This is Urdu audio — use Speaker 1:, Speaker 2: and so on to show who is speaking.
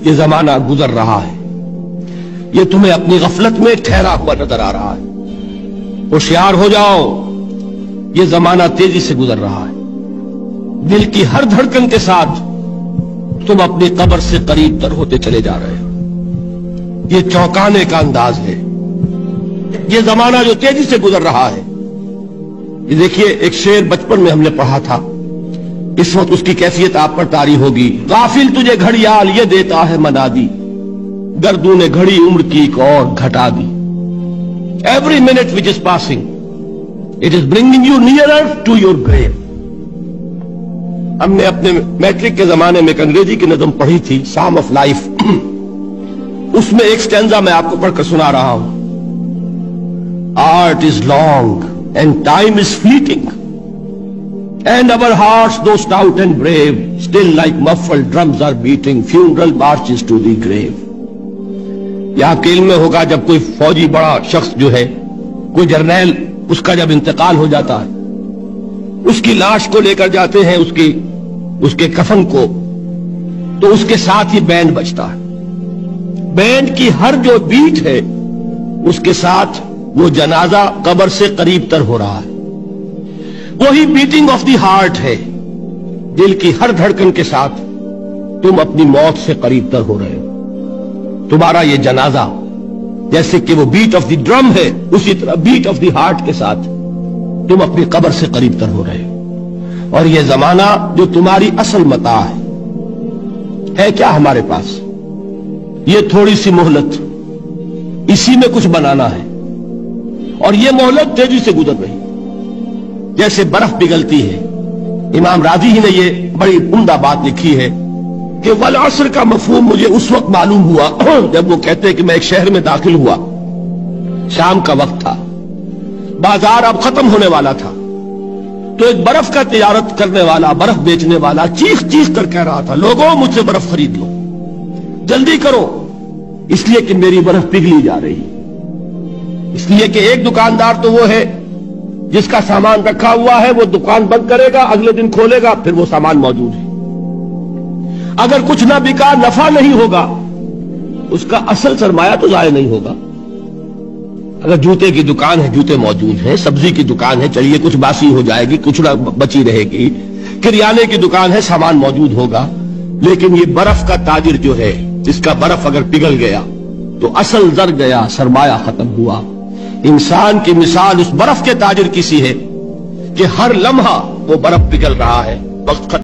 Speaker 1: یہ زمانہ گزر رہا ہے، یہ تمہیں اپنی غفلت میں ٹھہرا ہوا نظر آ رہا ہے۔ ہوشیار ہو جاؤ، یہ زمانہ تیزی سے گزر رہا ہے۔ دل کی ہر دھڑکن کے ساتھ تم اپنی قبر سے قریب تر ہوتے چلے جا رہے ہو۔ یہ چونکانے کا انداز ہے، یہ زمانہ جو تیزی سے گزر رہا ہے۔ یہ دیکھیے، ایک شعر بچپن میں ہم نے پڑھا تھا، اس وقت اس کی کیفیت آپ پر طاری ہوگی۔ غافل تجھے گھڑیال یہ دیتا ہے منادی، گردوں نے گھڑی عمر کی ایک اور گھٹا دی۔ Every minute which is passing, it is bringing you nearer to your grave۔ ہم نے اپنے میٹرک کے زمانے میں ایک انگریزی کی نظم پڑھی تھی، سام آف لائف۔ اس میں ایک سٹینزا میں آپ کو پڑھ کر سنا رہا ہوں۔ Art is long and time is fleeting, and our hearts though stout and brave, still like muffled drums are beating funeral marches to the grave۔ یہ آپ کے علم میں ہوگا، جب کوئی فوجی بڑا شخص جو ہے، کوئی جرنیل، اس کا جب انتقال ہو جاتا ہے، اس کی لاش کو لے کر جاتے ہیں، اس کے کفن کو، تو اس کے ساتھ ہی بینڈ بجتا ہے۔ بینڈ کی ہر جو بیٹ ہے، اس کے ساتھ وہ جنازہ قبر سے قریب تر ہو رہا ہے۔ وہی بیٹنگ آف دی ہارٹ ہے، دل کی ہر دھڑکن کے ساتھ تم اپنی موت سے قریب تر ہو رہے ہو۔ تمہارا یہ جنازہ جیسے کہ وہ بیٹ آف دی ڈرم ہے، اسی طرح بیٹ آف دی ہارٹ کے ساتھ تم اپنی قبر سے قریب تر ہو رہے ہو۔ اور یہ زمانہ جو تمہاری اصل متاع ہے کیا ہمارے پاس؟ یہ تھوڑی سی مہلت، اسی میں کچھ بنانا ہے، اور یہ مہلت تیزی سے گزر رہی جیسے برف پگھلتی ہے۔ امام راضی ہی نے یہ بڑی عمدہ بات لکھی ہے کہ والعصر کا مفہوم مجھے اس وقت معلوم ہوا جب وہ کہتے ہیں کہ میں ایک شہر میں داخل ہوا، شام کا وقت تھا، بازار اب ختم ہونے والا تھا، تو ایک برف کا تجارت کرنے والا، برف بیچنے والا چیخ چیخ کر کہہ رہا تھا، لوگوں مجھ سے برف خرید لو، جلدی کرو، اس لیے کہ میری برف پگھلی جا رہی۔ اس لیے کہ ایک دکاندار تو وہ ہے جس کا سامان رکھا ہوا ہے، وہ دکان بند کرے گا، اگلے دن کھولے گا، پھر وہ سامان موجود ہے۔ اگر کچھ نہ بکا، نفع نہیں ہوگا، اس کا اصل سرمایہ تو ضائع نہیں ہوگا۔ اگر جوتے کی دکان ہے، جوتے موجود ہیں، سبزی کی دکان ہے، چلیے کچھ باسی ہو جائے گی، کچھ نہ بچی رہے گی، کریانے کی دکان ہے، سامان موجود ہوگا۔ لیکن یہ برف کا تاجر جو ہے، جس کا برف اگر پگھل گیا تو اصل زر گیا، سرمایہ ختم ہوا۔ انسان کی مثال اس برف کے تاجر کی سی ہے کہ ہر لمحہ وہ برف پگھل رہا ہے، وقت ختم